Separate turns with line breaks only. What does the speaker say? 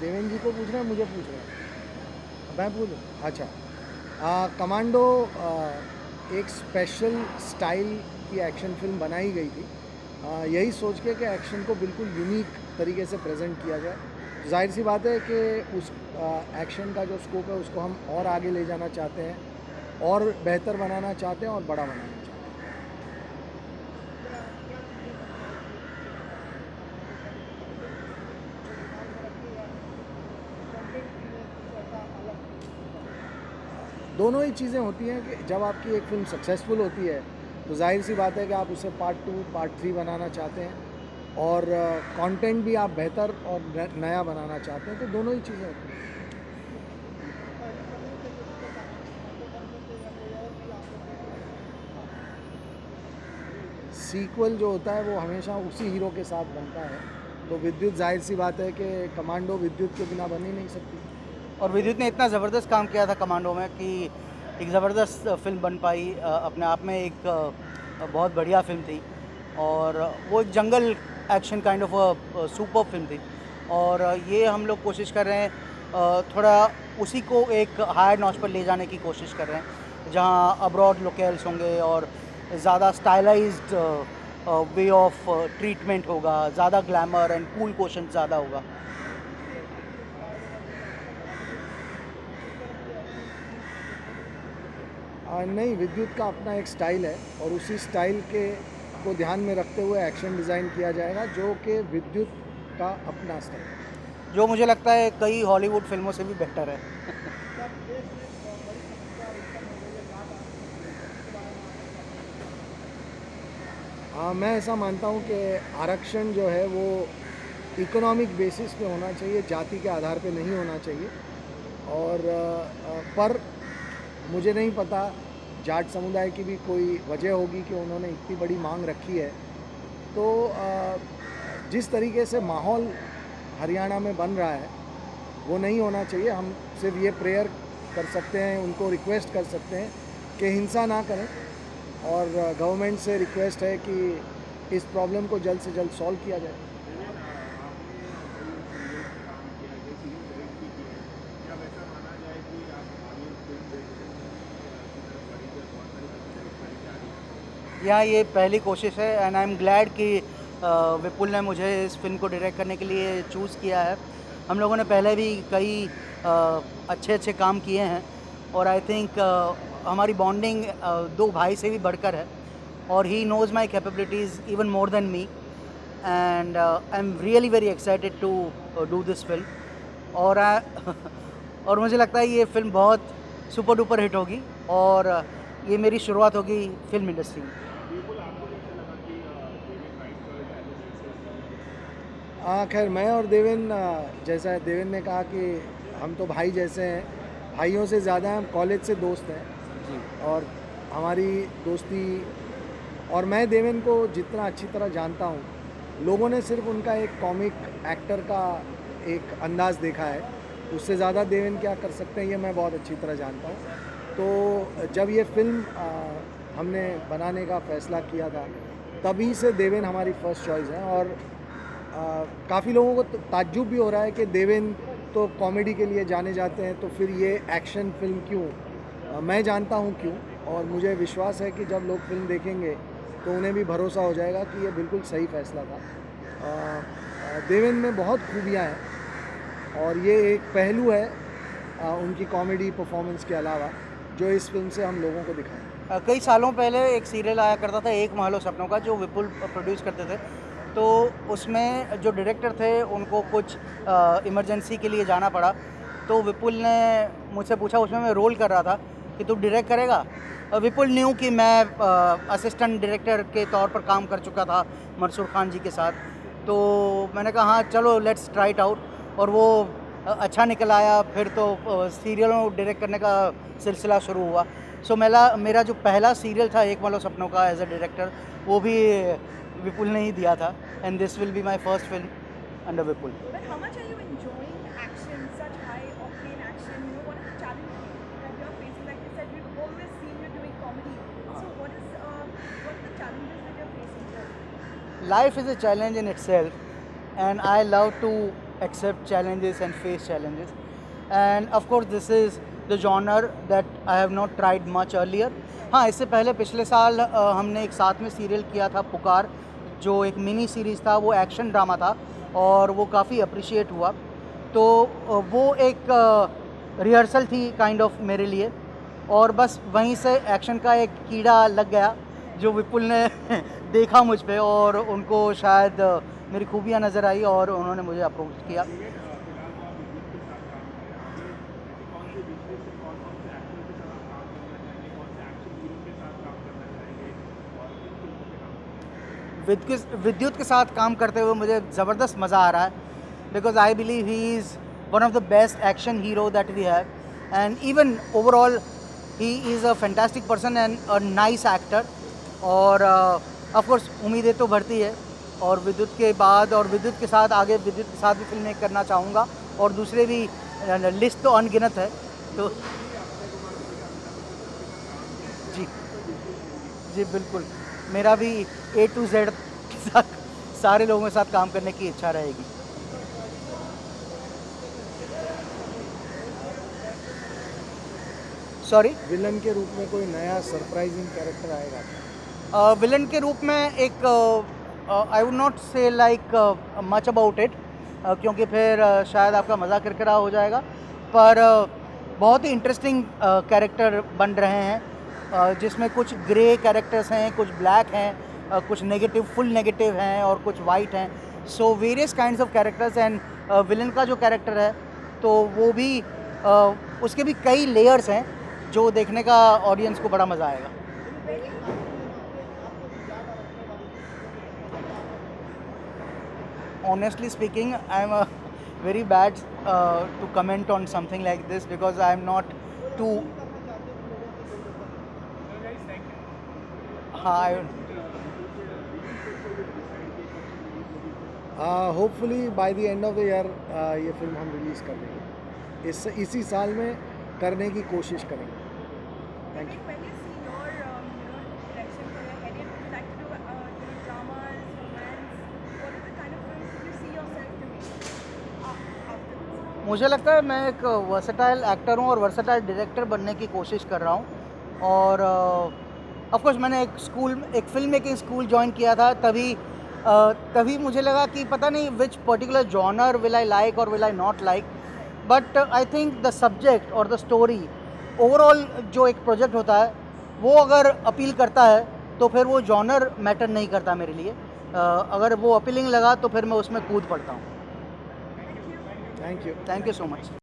देवेंद्र जी को पूछ रहे हैं, मुझे पूछ रहे हैं? मैं पूछूँ? अच्छा। कमांडो एक स्पेशल स्टाइल की एक्शन फिल्म बनाई गई थी, यही सोच के कि एक्शन को बिल्कुल यूनिक तरीके से प्रेजेंट किया जाए। तो जाहिर सी बात है कि उस एक्शन का जो स्कोप है उसको हम और आगे ले जाना चाहते हैं, और बेहतर बनाना चाहते हैं, और बड़ा बनाना चाहते हैं। दोनों ही चीज़ें होती हैं कि जब आपकी एक फ़िल्म सक्सेसफुल होती है तो जाहिर सी बात है कि आप उसे पार्ट 2 पार्ट 3 बनाना चाहते हैं, और कंटेंट भी आप बेहतर और नया बनाना चाहते हैं, तो दोनों ही चीज़ें होती हैं। सीक्वल जो होता है वो हमेशा उसी हीरो के साथ बनता है, तो विद्युत जाहिर सी बात है कि कमांडो विद्युत के बिना बन ही नहीं सकती।
और विद्युत ने इतना ज़बरदस्त काम किया था कमांडो में कि एक ज़बरदस्त फिल्म बन पाई। अपने आप में एक बहुत बढ़िया फिल्म थी, और वो एक जंगल action kind of super film थी। और ये हम लोग कोशिश कर रहे हैं थोड़ा उसी को एक हायर नॉच पर ले जाने की कोशिश कर रहे हैं, जहाँ अब्रॉड लोकेल्स होंगे और ज़्यादा स्टाइलाइज्ड वे ऑफ ट्रीटमेंट होगा, ज़्यादा ग्लैमर एंड कूल क्वेश्चन ज़्यादा होगा।
नहीं, विद्युत का अपना एक स्टाइल है, और उसी स्टाइल के को ध्यान में रखते हुए एक्शन डिज़ाइन किया जाएगा, जो कि विद्युत का अपना स्टाइल है।
जो मुझे लगता है कई हॉलीवुड फिल्मों से भी बेहतर है।
मैं ऐसा मानता हूँ कि आरक्षण जो है वो इकोनॉमिक बेसिस पे होना चाहिए, जाति के आधार पे नहीं होना चाहिए। और पर मुझे नहीं पता, जाट समुदाय की भी कोई वजह होगी कि उन्होंने इतनी बड़ी मांग रखी है। तो जिस तरीके से माहौल हरियाणा में बन रहा है वो नहीं होना चाहिए। हम सिर्फ ये प्रेयर कर सकते हैं, उनको रिक्वेस्ट कर सकते हैं कि हिंसा ना करें, और गवर्नमेंट से रिक्वेस्ट है कि इस प्रॉब्लम को जल्द से जल्द सॉल्व किया जाए।
यहाँ ये पहली कोशिश है, एंड आई एम ग्लैड कि विपुल ने मुझे इस फिल्म को डायरेक्ट करने के लिए चूज़ किया है। हम लोगों ने पहले भी कई अच्छे अच्छे काम किए हैं, और आई थिंक हमारी बॉन्डिंग दो भाई से भी बढ़कर है, और he knows my capabilities even more than me, and I am really very excited to do this film. और और मुझे लगता है ये फिल्म बहुत सुपर डुपर हिट होगी, और ये मेरी शुरुआत होगी फिल्म इंडस्ट्री में।
खैर, मैं और देवेन, जैसा देवेन ने कहा कि हम तो भाई जैसे हैं, भाइयों से ज़्यादा हम कॉलेज से दोस्त हैं।
जी।
और हमारी दोस्ती, और मैं देवेन को जितना अच्छी तरह जानता हूँ, लोगों ने सिर्फ उनका एक कॉमिक एक्टर का एक अंदाज़ देखा है, उससे ज़्यादा देवेन क्या कर सकते हैं ये मैं बहुत अच्छी तरह जानता हूँ। तो जब ये फिल्म हमने बनाने का फ़ैसला किया था, तभी से देवेन हमारी फ़र्स्ट चॉइस है। और काफ़ी लोगों को ताज्जुब भी हो रहा है कि देवेन तो कॉमेडी के लिए जाने जाते हैं, तो फिर ये एक्शन फिल्म क्यों? मैं जानता हूँ क्यों, और मुझे विश्वास है कि जब लोग फिल्म देखेंगे तो उन्हें भी भरोसा हो जाएगा कि ये बिल्कुल सही फैसला था। देवेन में बहुत खूबियाँ हैं, और ये एक पहलू है उनकी कॉमेडी परफॉर्मेंस के अलावा, जो इस फिल्म से हम लोगों को दिखाएं।
कई सालों पहले एक सीरियल आया करता था, एक महल सपनों का, जो विपुल प्रोड्यूस करते थे। तो उसमें जो डायरेक्टर थे उनको कुछ इमरजेंसी के लिए जाना पड़ा, तो विपुल ने मुझसे पूछा, उसमें मैं रोल कर रहा था, कि तू डायरेक्ट करेगा। विपुल न्यू कि मैं असिस्टेंट डायरेक्टर के तौर पर काम कर चुका था मंसूर खान जी के साथ। तो मैंने कहा हाँ चलो लेट्स ट्राई इट आउट, और वो अच्छा निकल आया। फिर तो सीरियलों डायरेक्ट करने का सिलसिला शुरू हुआ। सो मेरा जो पहला सीरियल था एक मालो सपनों का एज अ डायरेक्टर, वो भी विपुल ने ही दिया था, and this will be my first film under Vipul.
But how much are you enjoying action, such high octane action? You know, what is the challenge that you're facing? Like you said, we've always seen you doing comedy. So what is the challenge
life is a challenge in itself, and I love to accept challenges and face challenges. And of course, this is the genre that I have not tried much earlier. हाँ, इससे पहले पिछले साल हमने एक साथ में serial किया था पुकार, जो एक मिनी सीरीज़ था, वो एक्शन ड्रामा था और वो काफ़ी अप्रिशिएट हुआ। तो वो एक रिहर्सल थी काइंड ऑफ मेरे लिए, और बस वहीं से एक्शन का एक कीड़ा लग गया जो विपुल ने देखा मुझ पे, और उनको शायद मेरी खूबियाँ नज़र आई और उन्होंने मुझे अप्रोच किया। विद्युत के साथ काम करते हुए मुझे ज़बरदस्त मज़ा आ रहा है, because I believe he is one of the best action hero that we have, and even overall he is a fantastic person and a nice actor. और ऑफ कोर्स उम्मीदें तो बढ़ती है, और विद्युत के बाद और विद्युत के साथ आगे विद्युत के साथ भी फिल्में करना चाहूँगा, और दूसरे भी लिस्ट तो अनगिनत है। तो जी जी बिल्कुल, मेरा भी A to Z के साथ सारे लोगों के साथ काम करने की इच्छा रहेगी। सॉरी,
विलन के रूप में कोई नया सरप्राइजिंग कैरेक्टर आएगा?
विलन के रूप में एक आई वुड नॉट से लाइक मच अबाउट इट, क्योंकि फिर शायद आपका मज़ाक किरकिरा हो जाएगा, पर बहुत ही इंटरेस्टिंग कैरेक्टर बन रहे हैं, जिसमें कुछ ग्रे कैरेक्टर्स हैं, कुछ ब्लैक हैं, कुछ नेगेटिव फुल नेगेटिव हैं और कुछ वाइट हैं। So various kinds of characters, and villain का जो कैरेक्टर है तो वो भी उसके भी कई लेयर्स हैं जो देखने का ऑडियंस को बड़ा मज़ा आएगा। Honestly speaking, I'm very bad to comment on something like this, because I'm not too.
Hopefully by the end of the year ये फिल्म हम रिलीज़ कर देंगे, इसी साल में करने की कोशिश करेंगे। Thank you.
When you see your direction where you're headed, would you like to do dramas, romance? What are the kind of films you see yourself doing after this?
मुझे लगता है मैं एक वर्सेटाइल एक्टर हूँ और versatile director बनने की कोशिश कर रहा हूँ, और ऑफ कोर्स मैंने एक फिल्म मेकिंग स्कूल ज्वाइन किया था, तभी मुझे लगा कि पता नहीं which particular genre will I like और will I not like, but I think the subject और द स्टोरी ओवरऑल जो एक प्रोजेक्ट होता है वो अगर अपील करता है तो फिर वो जॉनर मैटर नहीं करता मेरे लिए। अगर वो अपीलिंग लगा तो फिर मैं उसमें कूद पड़ता हूँ।
Thank you.
Thank you so much.